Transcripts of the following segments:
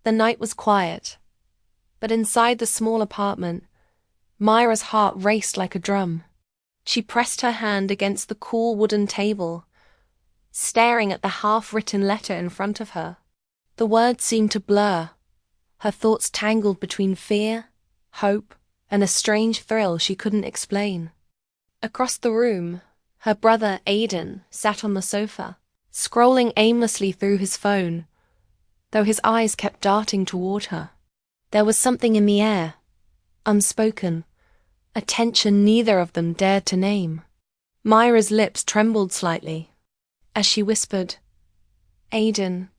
The night was quiet, but inside the small apartment, Myra's heart raced like a drum. She pressed her hand against the cool wooden table, staring at the half-written letter in front of her. The words seemed to blur, her thoughts tangled between fear, hope, and a strange thrill she couldn't explain. Across the room, her brother Aidan sat on the sofa, scrolling aimlessly through his phone, though his eyes kept darting toward her. There was something in the air, unspoken, a tension neither of them dared to name. Myra's lips trembled slightly as she whispered, "Aidan,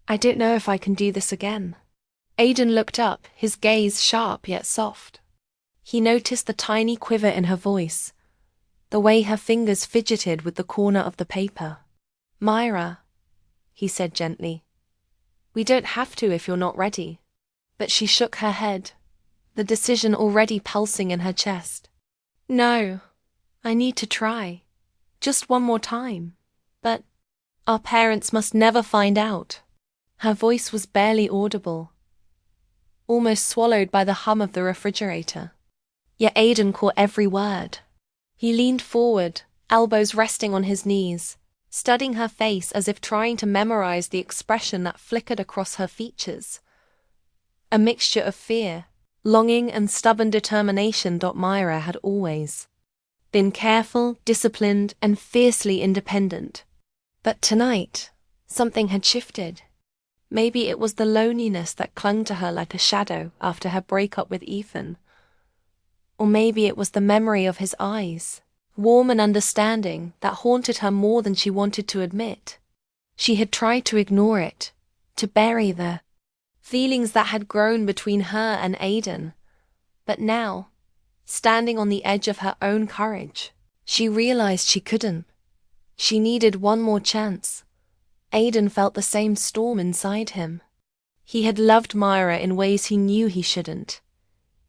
I don't know if I can do this again." Aidan looked up, his gaze sharp yet soft. He noticed the tiny quiver in her voice, the way her fingers fidgeted with the corner of the paper. "Myra," he said gently, "we don't have to if you're not ready." But she shook her head, the decision already pulsing in her chest. "No, I need to try. Just one more time. But our parents must never find out." Her voice was barely audible, almost swallowed by the hum of the refrigerator. Yet Aidan caught every word. He leaned forward, elbows resting on his knees, studying her face as if trying to memorize the expression that flickered across her features. A mixture of fear, longing, and stubborn determination. Myra had always been careful, disciplined, and fiercely independent. But tonight, something had shifted. Maybe it was the loneliness that clung to her like a shadow after her breakup with Ethan. Or maybe it was the memory of his eyes, warm and understanding, that haunted her more than she wanted to admit. She had tried to ignore it, to bury the feelings that had grown between her and Aidan. But now, standing on the edge of her own courage, she realized she couldn't. She needed one more chance. Aidan felt the same storm inside him. He had loved Myra in ways he knew he shouldn't,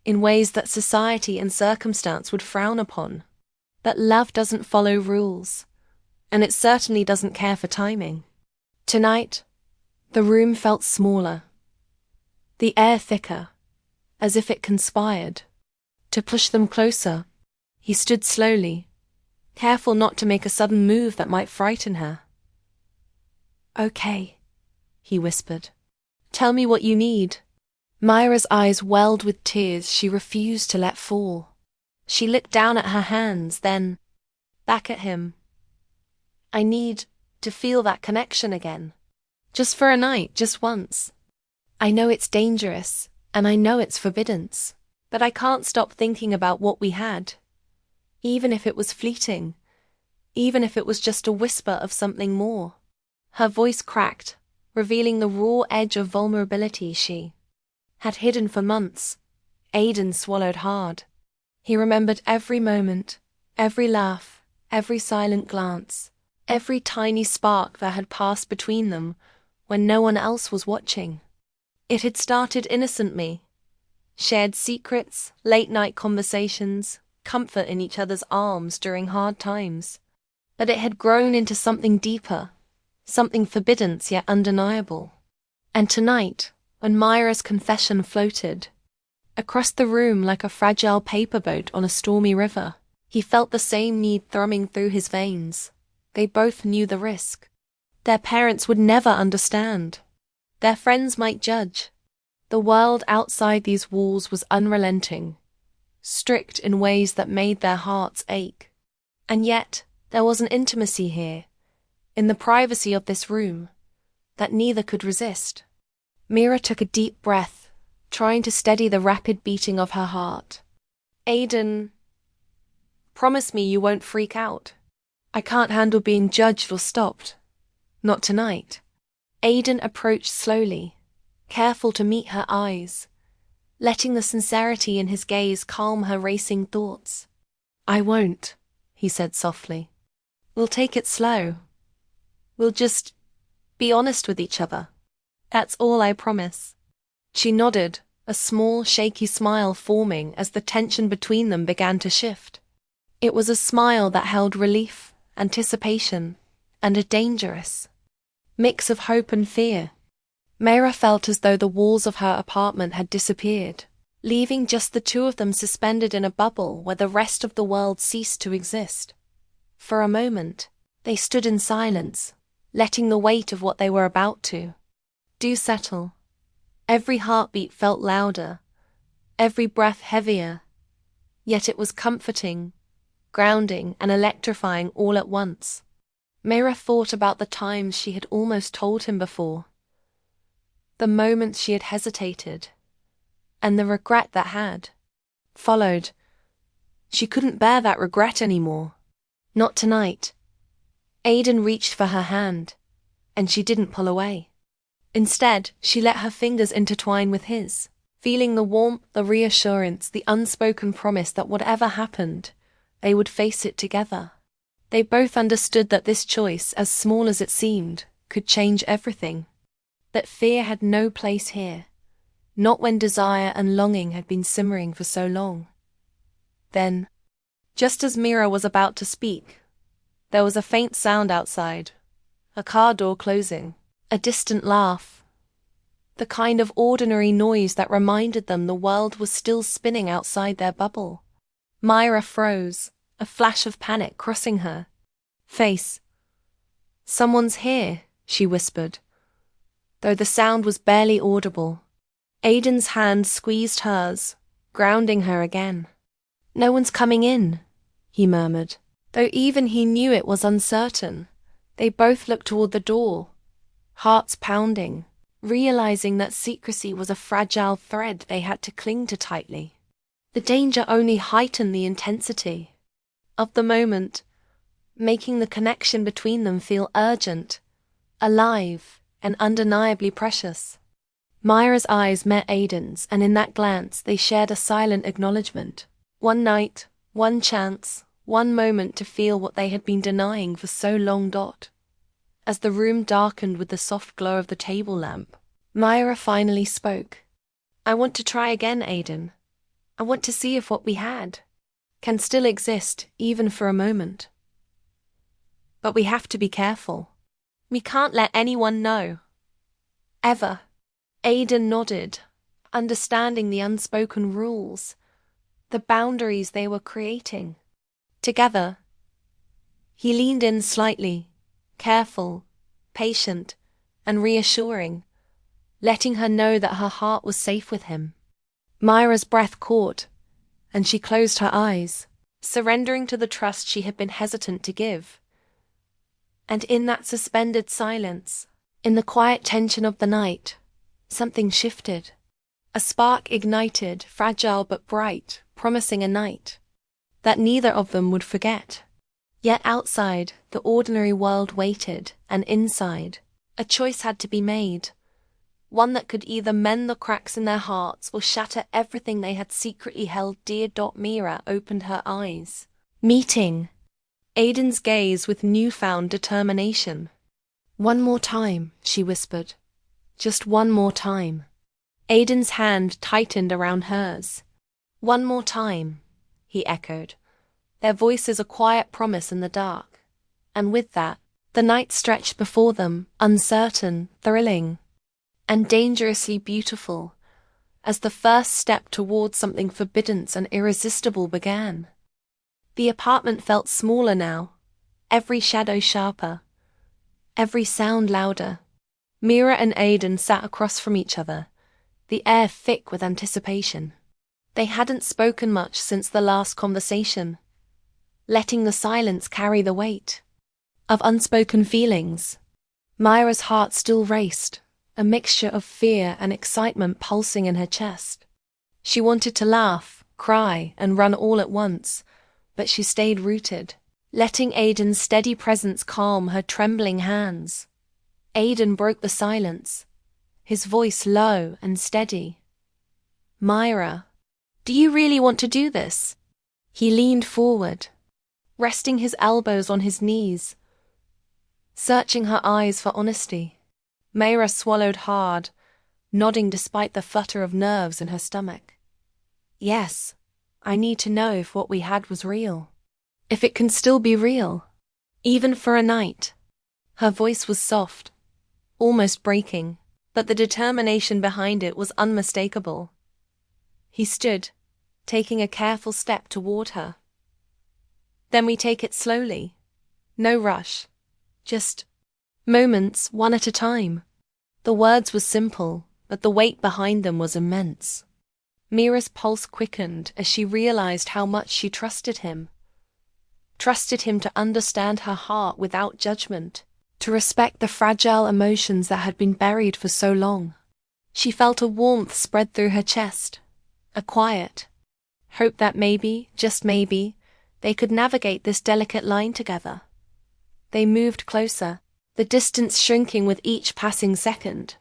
in ways that society and circumstance would frown upon. But love doesn't follow rules, and it certainly doesn't care for timing. Tonight, the room felt smaller, the air thicker, as if it conspired to push them closer. He stood slowly, careful not to make a sudden move that might frighten her. "Okay," he whispered. "Tell me what you need." Myra's eyes welled with tears she refused to let fall. She looked down at her hands, then back at him. "I need to feel that connection again. Just for a night, just once. I know it's dangerous, and I know it's forbidden, but I can't stop thinking about what we had. Even if it was fleeting, even if it was just a whisper of something more." Her voice cracked, revealing the raw edge of vulnerability she had hidden for months. Aidan swallowed hard. He remembered every moment, every laugh, every silent glance, every tiny spark that had passed between them when no one else was watching. It had started innocently. Shared secrets, late-night conversations, comfort in each other's arms during hard times. But it had grown into something deeper, something forbidden yet undeniable. And tonight, when Myra's confession floated across the room like a fragile paper boat on a stormy river, he felt the same need thrumming through his veins. They both knew the risk. Their parents would never understand. Their friends might judge. The world outside these walls was unrelenting, strict in ways that made their hearts ache. And yet, there was an intimacy here, in the privacy of this room, that neither could resist. Myra took a deep breath, trying to steady the rapid beating of her heart. "Aidan, promise me you won't freak out. I can't handle being judged or stopped. Not tonight." Aidan approached slowly, careful to meet her eyes, letting the sincerity in his gaze calm her racing thoughts. "I won't," he said softly. "We'll take it slow. We'll just be honest with each other. That's all I promise." She nodded, a small, shaky smile forming as the tension between them began to shift. It was a smile that held relief, anticipation, and a dangerous mix of hope and fear. Mayra felt as though the walls of her apartment had disappeared, leaving just the two of them suspended in a bubble where the rest of the world ceased to exist. For a moment, they stood in silence, letting the weight of what they were about to do settle. Every heartbeat felt louder, every breath heavier, yet it was comforting, grounding, and electrifying all at once. Mayra thought about the times she had almost told him before, the moments she had hesitated, and the regret that had followed. She couldn't bear that regret anymore. Not tonight. Aiden reached for her hand, and she didn't pull away. Instead, she let her fingers intertwine with his, feeling the warmth, the reassurance, the unspoken promise that whatever happened, they would face it together. They both understood that this choice, as small as it seemed, could change everything. That fear had no place here, not when desire and longing had been simmering for so long. Then, just as Mira was about to speak, there was a faint sound outside, a car door closing, a distant laugh, the kind of ordinary noise that reminded them the world was still spinning outside their bubble. Myra froze, a flash of panic crossing her face. "Someone's here," she whispered, though the sound was barely audible. Aiden's hand squeezed hers, grounding her again. "No one's coming in," he murmured, though even he knew it was uncertain. They both looked toward the door, hearts pounding, realizing that secrecy was a fragile thread they had to cling to tightly. The danger only heightened the intensity of the moment, making the connection between them feel urgent, alive, and undeniably precious. Myra's eyes met Aiden's, and in that glance they shared a silent acknowledgement. One night, one chance, one moment to feel what they had been denying for so long. As the room darkened with the soft glow of the table lamp, Myra finally spoke. "I want to try again, Aiden. I want to see if what we had can still exist, even for a moment. But we have to be careful. We can't let anyone know. Ever." Aiden nodded, understanding the unspoken rules, the boundaries they were creating. Together, he leaned in slightly, careful, patient, and reassuring, letting her know that her heart was safe with him. Myra's breath caught, and she closed her eyes, surrendering to the trust she had been hesitant to give. And in that suspended silence, in the quiet tension of the night, something shifted. A spark ignited, fragile but bright, promising a night that neither of them would forget. Yet outside, the ordinary world waited, and inside, a choice had to be made. One that could either mend the cracks in their hearts or shatter everything they had secretly held dear. Mira opened her eyes, meeting Aiden's gaze with newfound determination. "One more time," she whispered. "Just one more time." Aiden's hand tightened around hers. "One more time," he echoed, their voices a quiet promise in the dark. And with that, the night stretched before them, uncertain, thrilling, and dangerously beautiful, as the first step towards something forbidden and irresistible began. The apartment felt smaller now, every shadow sharper, every sound louder. Mira and Aiden sat across from each other, the air thick with anticipation. They hadn't spoken much since the last conversation, letting the silence carry the weight of unspoken feelings. Myra's heart still raced, a mixture of fear and excitement pulsing in her chest. She wanted to laugh, cry, and run all at once, but she stayed rooted, letting Aiden's steady presence calm her trembling hands. Aiden broke the silence, his voice low and steady. "Myra, do you really want to do this?" He leaned forward, resting his elbows on his knees, searching her eyes for honesty. Myra swallowed hard, nodding despite the flutter of nerves in her stomach. "Yes, I need to know if what we had was real. If it can still be real, even for a night." Her voice was soft, almost breaking, but the determination behind it was unmistakable. He stood, taking a careful step toward her. "Then we take it slowly. No rush. Just moments, one at a time." The words were simple, but the weight behind them was immense. Mira's pulse quickened as she realized how much she trusted him. Trusted him to understand her heart without judgment, to respect the fragile emotions that had been buried for so long. She felt a warmth spread through her chest, a quiet hope that maybe, just maybe, they could navigate this delicate line together. They moved closer, the distance shrinking with each passing second.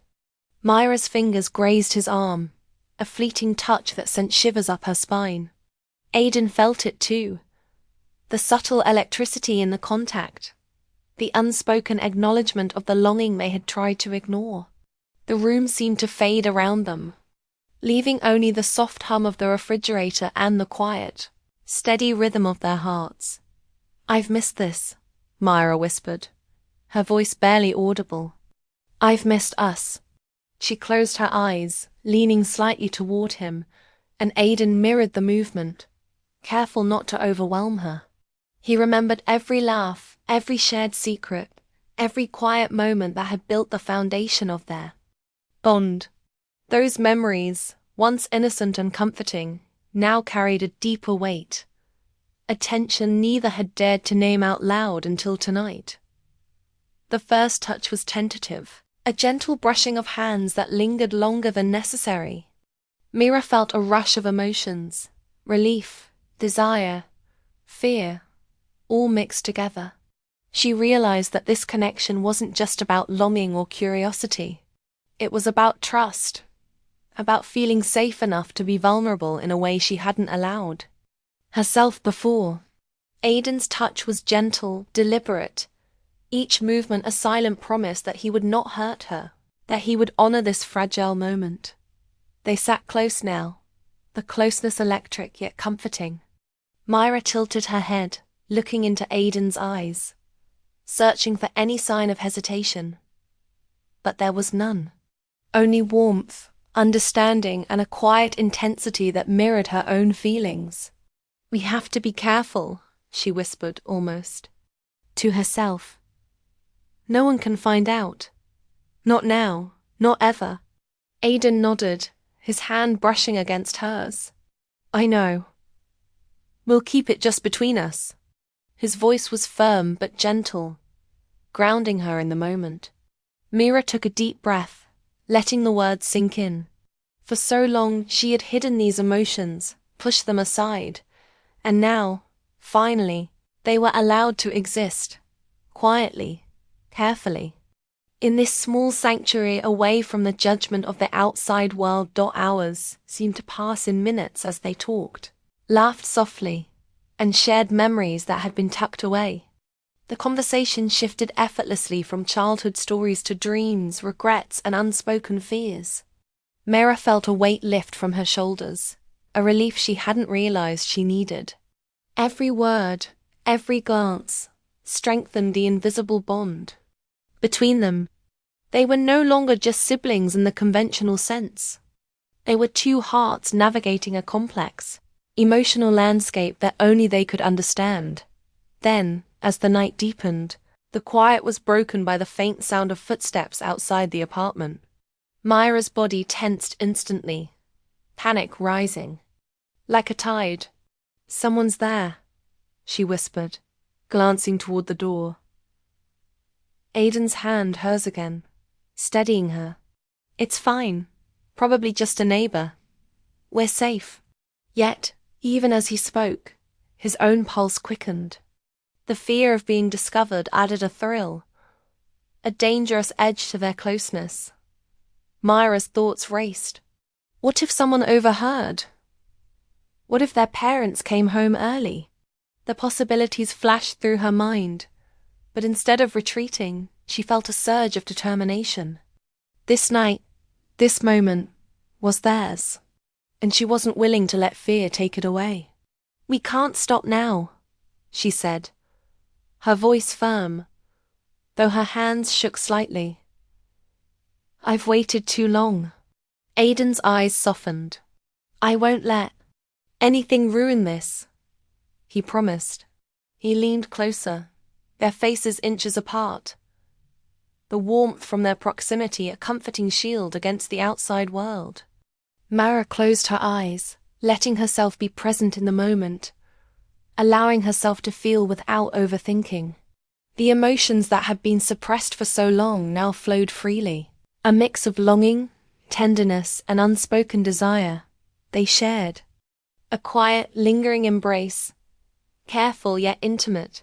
Myra's fingers grazed his arm, a fleeting touch that sent shivers up her spine. Aiden felt it too. The subtle electricity in the contact, the unspoken acknowledgement of the longing they had tried to ignore. The room seemed to fade around them, leaving only the soft hum of the refrigerator and the quiet, steady rhythm of their hearts. "I've missed this," Myra whispered, her voice barely audible. "I've missed us." She closed her eyes, leaning slightly toward him, and Aiden mirrored the movement, careful not to overwhelm her. He remembered every laugh, every shared secret, every quiet moment that had built the foundation of their bond. Those memories, once innocent and comforting, now carried a deeper weight, a tension neither had dared to name out loud until tonight. The first touch was tentative, a gentle brushing of hands that lingered longer than necessary. Mira felt a rush of emotions, relief, desire, fear, all mixed together. She realized that this connection wasn't just about longing or curiosity. It was about trust, about feeling safe enough to be vulnerable in a way she hadn't allowed herself before. Aiden's touch was gentle, deliberate, each movement a silent promise that he would not hurt her, that he would honor this fragile moment. They sat close now, the closeness electric yet comforting. Myra tilted her head, looking into Aiden's eyes, searching for any sign of hesitation. But there was none. Only warmth, understanding, and a quiet intensity that mirrored her own feelings. "We have to be careful," she whispered almost to herself. "No one can find out. Not now, not ever." Aiden nodded, his hand brushing against hers. "I know. We'll keep it just between us." His voice was firm but gentle, grounding her in the moment. Mira took a deep breath, letting the words sink in. For so long she had hidden these emotions, pushed them aside, and now, finally, they were allowed to exist, quietly, carefully. In this small sanctuary away from the judgment of the outside world. Hours seemed to pass in minutes as they talked, laughed softly, and shared memories that had been tucked away. The conversation shifted effortlessly from childhood stories to dreams, regrets, and unspoken fears. Mira felt a weight lift from her shoulders, a relief she hadn't realized she needed. Every word, every glance, strengthened the invisible bond between them. They were no longer just siblings in the conventional sense. They were two hearts navigating a complex, emotional landscape that only they could understand. Then, as the night deepened, the quiet was broken by the faint sound of footsteps outside the apartment. Myra's body tensed instantly, panic rising. Like a tide. "Someone's there," she whispered, glancing toward the door. Aiden's hand hers again, steadying her. "It's fine. Probably just a neighbor. We're safe." Yet, even as he spoke, his own pulse quickened. The fear of being discovered added a thrill, a dangerous edge to their closeness. Myra's thoughts raced. What if someone overheard? What if their parents came home early? The possibilities flashed through her mind, but instead of retreating, she felt a surge of determination. This night, this moment, was theirs, and she wasn't willing to let fear take it away. "We can't stop now," she said, her voice firm, though her hands shook slightly. I've waited too long. Aiden's eyes softened. I won't let anything ruin this, he promised. He leaned closer, their faces inches apart. The warmth from their proximity a comforting shield against the outside world. Mara closed her eyes, letting herself be present in the moment, allowing herself to feel without overthinking. The emotions that had been suppressed for so long now flowed freely. A mix of longing, tenderness, and unspoken desire. They shared. A quiet, lingering embrace, careful yet intimate,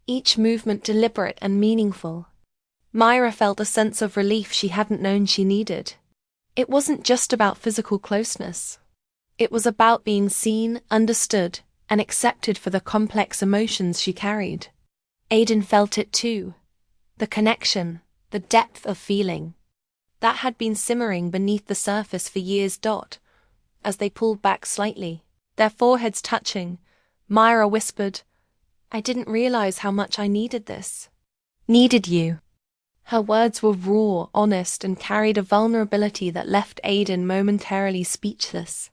each movement deliberate and meaningful. Myra felt a sense of relief she hadn't known she needed. It wasn't just about physical closeness. It was about being seen, understood, and accepted for the complex emotions she carried. Aiden felt it too. The connection, the depth of feeling. That had been simmering beneath the surface for years. As they pulled back slightly, their foreheads touching, Myra whispered, I didn't realize how much I needed this. Needed you. Her words were raw, honest, and carried a vulnerability that left Aiden momentarily speechless.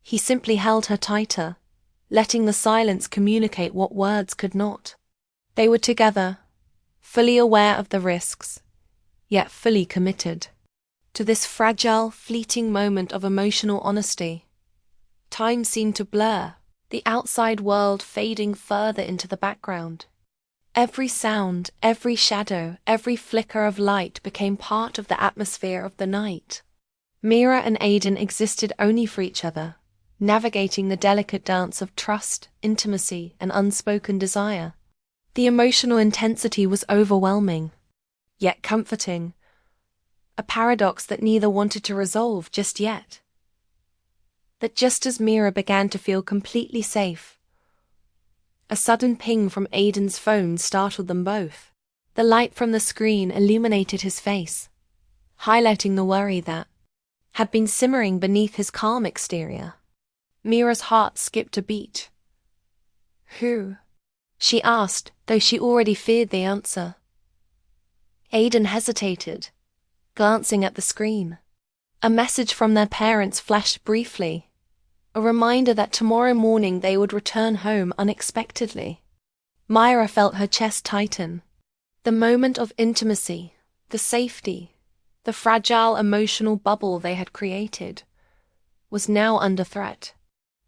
He simply held her tighter, letting the silence communicate what words could not. They were together, fully aware of the risks, yet fully committed to this fragile, fleeting moment of emotional honesty. Time seemed to blur, the outside world fading further into the background. Every sound, every shadow, every flicker of light became part of the atmosphere of the night. Mira and Aiden existed only for each other, navigating the delicate dance of trust, intimacy, and unspoken desire. The emotional intensity was overwhelming, yet comforting, a paradox that neither wanted to resolve just yet. That just as Mira began to feel completely safe, a sudden ping from Aiden's phone startled them both. The light from the screen illuminated his face, highlighting the worry that had been simmering beneath his calm exterior. Mira's heart skipped a beat. Who? She asked, though she already feared the answer. Aiden hesitated, glancing at the screen. A message from their parents flashed briefly, a reminder that tomorrow morning they would return home unexpectedly. Myra felt her chest tighten. The moment of intimacy, the safety, the fragile emotional bubble they had created, was now under threat.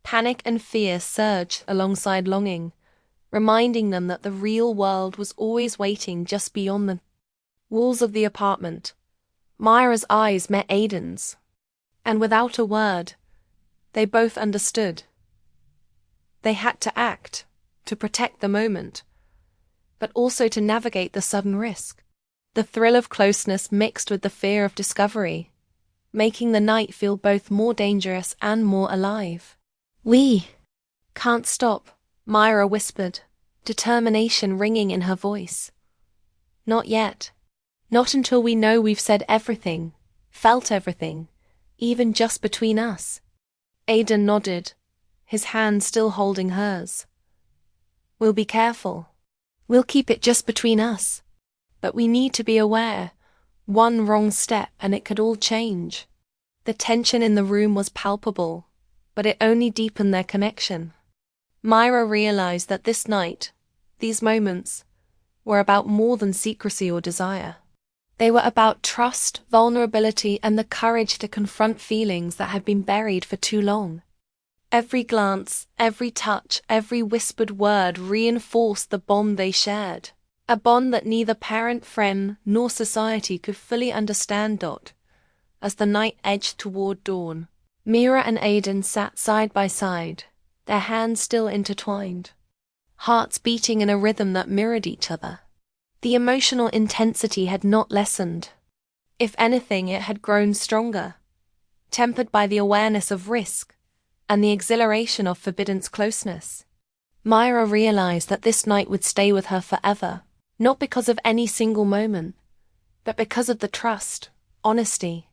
Panic and fear surged alongside longing, reminding them that the real world was always waiting just beyond the walls of the apartment. Myra's eyes met Aiden's, and without a word, they both understood. They had to act, to protect the moment, but also to navigate the sudden risk. The thrill of closeness mixed with the fear of discovery, making the night feel both more dangerous and more alive. We can't stop, Myra whispered, determination ringing in her voice. Not yet. Not until we know we've said everything, felt everything, even just between us. Aiden nodded, his hand still holding hers. We'll be careful. We'll keep it just between us. But we need to be aware. One wrong step and it could all change. The tension in the room was palpable, but it only deepened their connection. Myra realized that this night, these moments, were about more than secrecy or desire. They were about trust, vulnerability, and the courage to confront feelings that had been buried for too long. Every glance, every touch, every whispered word reinforced the bond they shared. A bond that neither parent, friend, nor society could fully understand. As the night edged toward dawn, Mira and Aiden sat side by side, their hands still intertwined, hearts beating in a rhythm that mirrored each other. The emotional intensity had not lessened. If anything, it had grown stronger, tempered by the awareness of risk and the exhilaration of forbidden closeness. Myra realized that this night would stay with her forever, not because of any single moment, but because of the trust, honesty,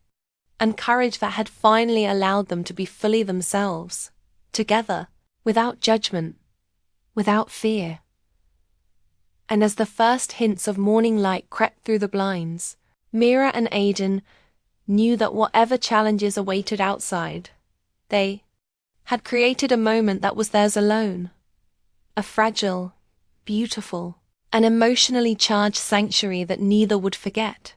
and courage that had finally allowed them to be fully themselves, together, without judgment, without fear. And as the first hints of morning light crept through the blinds, Mira and Aiden knew that whatever challenges awaited outside, they had created a moment that was theirs alone. A fragile, beautiful, and emotionally charged sanctuary that neither would forget.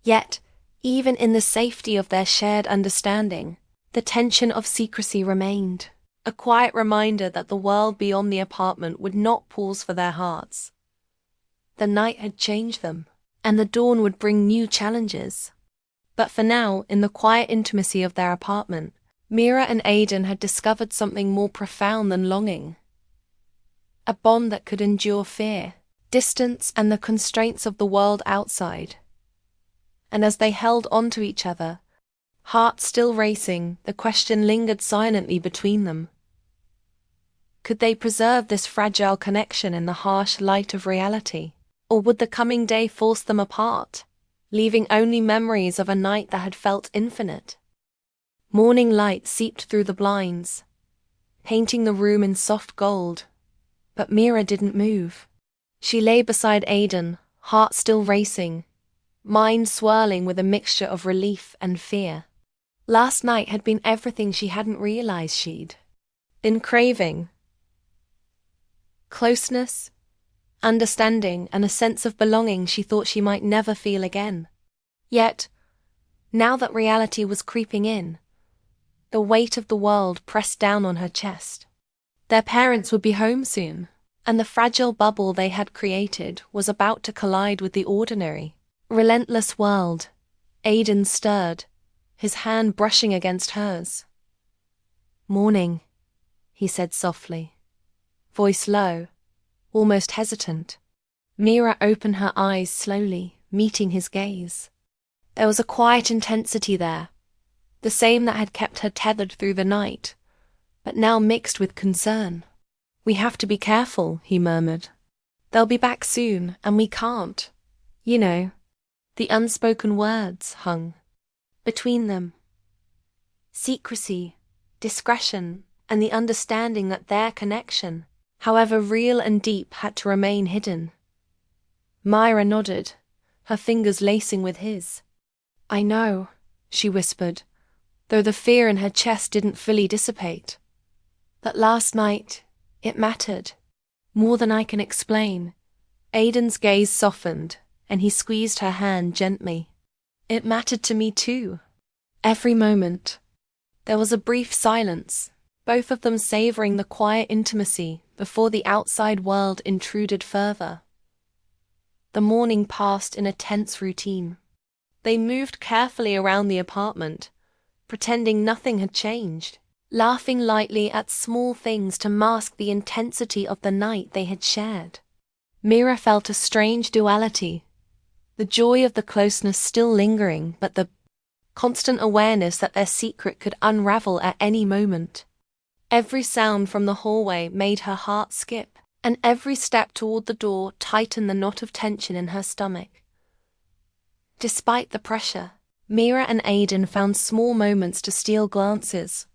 Yet, even in the safety of their shared understanding, the tension of secrecy remained, a quiet reminder that the world beyond the apartment would not pause for their hearts. The night had changed them, and the dawn would bring new challenges. But for now, in the quiet intimacy of their apartment, Mira and Aiden had discovered something more profound than longing. A bond that could endure fear, distance, and the constraints of the world outside. And as they held on to each other, hearts still racing, the question lingered silently between them. Could they preserve this fragile connection in the harsh light of reality? Or would the coming day force them apart, leaving only memories of a night that had felt infinite? Morning light seeped through the blinds, painting the room in soft gold, but Mira didn't move. She lay beside Aiden, heart still racing, mind swirling with a mixture of relief and fear. Last night had been everything she hadn't realized she'd been craving. Closeness, understanding, and a sense of belonging she thought she might never feel again. Yet, now that reality was creeping in, the weight of the world pressed down on her chest. Their parents would be home soon, and the fragile bubble they had created was about to collide with the ordinary, relentless world. Aiden stirred, his hand brushing against hers. "Morning," he said softly, voice low, almost hesitant. Mira opened her eyes slowly, meeting his gaze. There was a quiet intensity there, the same that had kept her tethered through the night, but now mixed with concern. "We have to be careful," he murmured. "They'll be back soon, and we can't. You know." The unspoken words hung between them. Secrecy, discretion, and the understanding that their connection, however real and deep, had to remain hidden. Myra nodded, her fingers lacing with his. "I know," she whispered, though the fear in her chest didn't fully dissipate. "But last night, it mattered. More than I can explain." Aiden's gaze softened, and he squeezed her hand gently. "It mattered to me too. Every moment." There was a brief silence, both of them savoring the quiet intimacy before the outside world intruded further. The morning passed in a tense routine. They moved carefully around the apartment, pretending nothing had changed, laughing lightly at small things to mask the intensity of the night they had shared. Mira felt a strange duality, the joy of the closeness still lingering, but the constant awareness that their secret could unravel at any moment. Every sound from the hallway made her heart skip, and every step toward the door tightened the knot of tension in her stomach. Despite the pressure, Mira and Aiden found small moments to steal glances,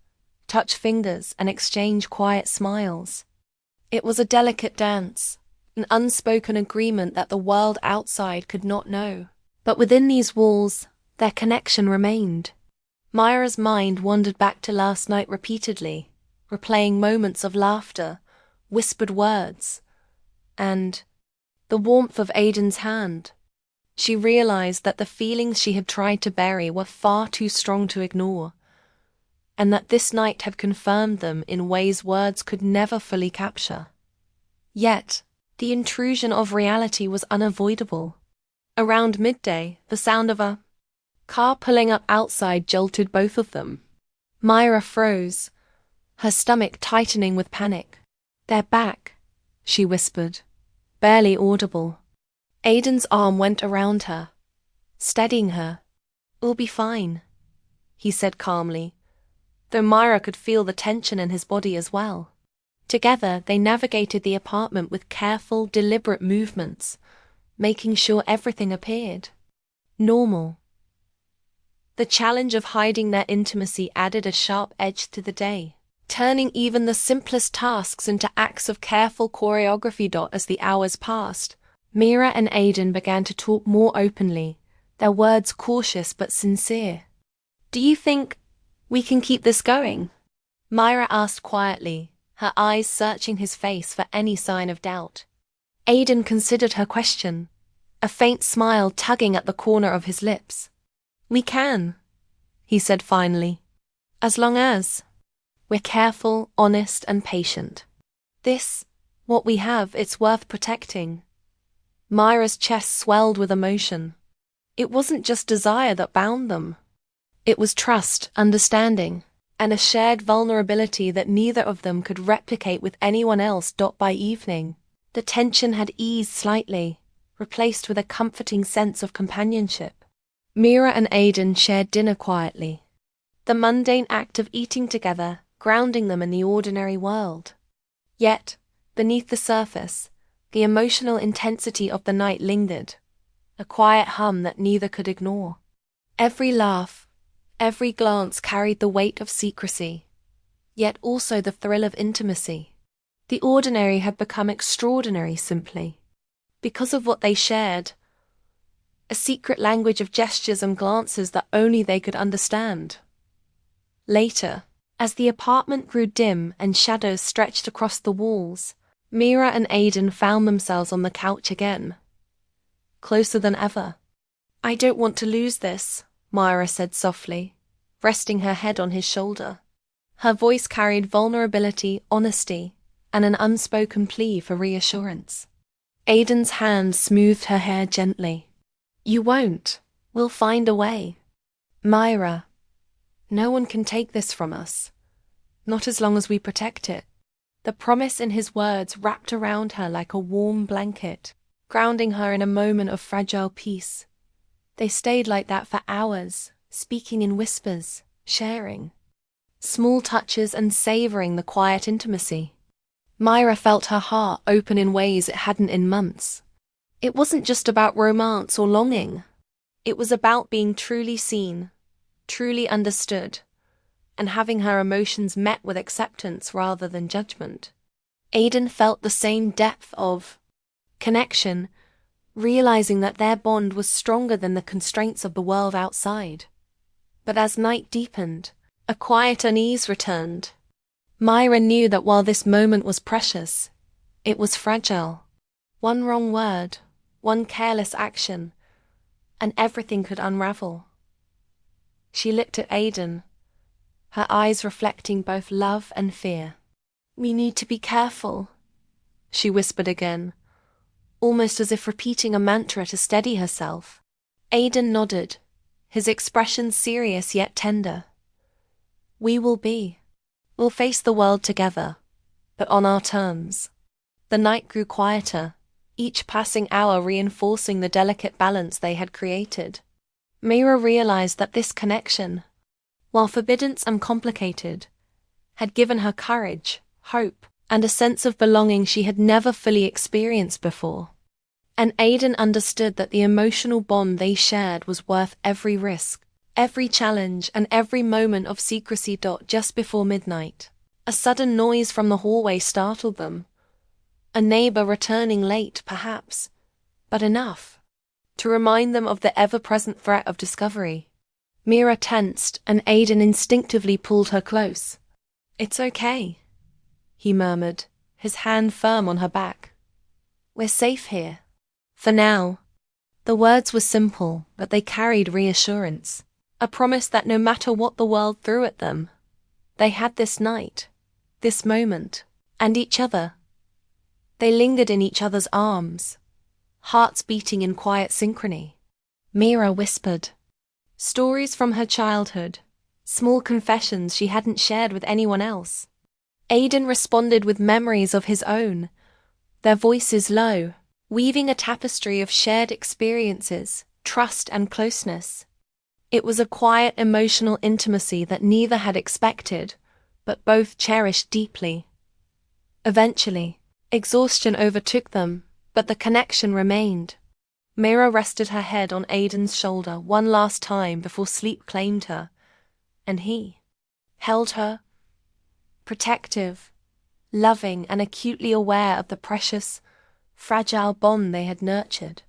touch fingers, and exchange quiet smiles. It was a delicate dance, an unspoken agreement that the world outside could not know. But within these walls, their connection remained. Myra's mind wandered back to last night repeatedly, replaying moments of laughter, whispered words, and the warmth of Aiden's hand. She realized that the feelings she had tried to bury were far too strong to ignore, and that this night had confirmed them in ways words could never fully capture. Yet, the intrusion of reality was unavoidable. Around midday, the sound of a car pulling up outside jolted both of them. Myra froze, her stomach tightening with panic. "They're back," she whispered, barely audible. Aiden's arm went around her, steadying her. "We'll be fine," he said calmly, though Myra could feel the tension in his body as well. Together, they navigated the apartment with careful, deliberate movements, making sure everything appeared normal. The challenge of hiding their intimacy added a sharp edge to the day, turning even the simplest tasks into acts of careful choreography. As the hours passed, Mira and Aiden began to talk more openly, their words cautious but sincere. Do you think we can keep this going? Myra asked quietly, her eyes searching his face for any sign of doubt. Aidan considered her question, a faint smile tugging at the corner of his lips. We can, he said finally. As long as we're careful, honest, and patient. What we have, it's worth protecting. Myra's chest swelled with emotion. It wasn't just desire that bound them. It was trust, understanding, and a shared vulnerability that neither of them could replicate with anyone else. By evening, the tension had eased slightly, replaced with a comforting sense of companionship. Mira and Aidan shared dinner quietly, the mundane act of eating together grounding them in the ordinary world. Yet, beneath the surface, the emotional intensity of the night lingered, a quiet hum that neither could ignore. Every laugh, every glance carried the weight of secrecy, yet also the thrill of intimacy. The ordinary had become extraordinary simply because of what they shared, a secret language of gestures and glances that only they could understand. Later, as the apartment grew dim and shadows stretched across the walls, Mira and Aidan found themselves on the couch again, closer than ever. I don't want to lose this, Myra said softly, resting her head on his shoulder. Her voice carried vulnerability, honesty, and an unspoken plea for reassurance. Aidan's hand smoothed her hair gently. You won't. We'll find a way. Myra, no one can take this from us. Not as long as we protect it. The promise in his words wrapped around her like a warm blanket, grounding her in a moment of fragile peace. They stayed like that for hours, speaking in whispers, sharing small touches and savoring the quiet intimacy. Myra felt her heart open in ways it hadn't in months. It wasn't just about romance or longing. It was about being truly seen, truly understood, and having her emotions met with acceptance rather than judgment. Aidan felt the same depth of connection, realizing that their bond was stronger than the constraints of the world outside. But as night deepened, a quiet unease returned. Myra knew that while this moment was precious, it was fragile. One wrong word, one careless action, and everything could unravel. She looked at Aidan, her eyes reflecting both love and fear. We need to be careful, she whispered again, almost as if repeating a mantra to steady herself. Aidan nodded, his expression serious yet tender. We will be. We'll face the world together, but on our terms. The night grew quieter, each passing hour reinforcing the delicate balance they had created. Mira realized that this connection, while forbidden and complicated, had given her courage, hope, and a sense of belonging she had never fully experienced before. And Aidan understood that the emotional bond they shared was worth every risk, every challenge, and every moment of secrecy. Just before midnight, a sudden noise from the hallway startled them. A neighbor returning late, perhaps, but enough to remind them of the ever-present threat of discovery. Mira tensed, and Aidan instinctively pulled her close. It's okay, he murmured, his hand firm on her back. We're safe here. For now. The words were simple, but they carried reassurance. A promise that no matter what the world threw at them, they had this night, this moment, and each other. They lingered in each other's arms, hearts beating in quiet synchrony. Mira whispered stories from her childhood, small confessions she hadn't shared with anyone else. Aidan responded with memories of his own, their voices low, weaving a tapestry of shared experiences, trust and closeness. It was a quiet emotional intimacy that neither had expected, but both cherished deeply. Eventually, exhaustion overtook them, but the connection remained. Mira rested her head on Aidan's shoulder one last time before sleep claimed her, and he held her, protective, loving, and acutely aware of the precious, fragile bond they had nurtured.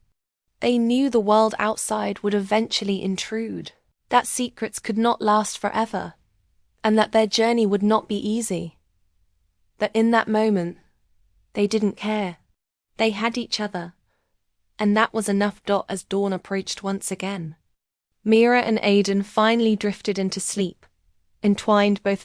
They knew the world outside would eventually intrude, that secrets could not last forever, and that their journey would not be easy. That in that moment, they didn't care. They had each other, and that was enough. As dawn approached once again, Mira and Aidan finally drifted into sleep, entwined both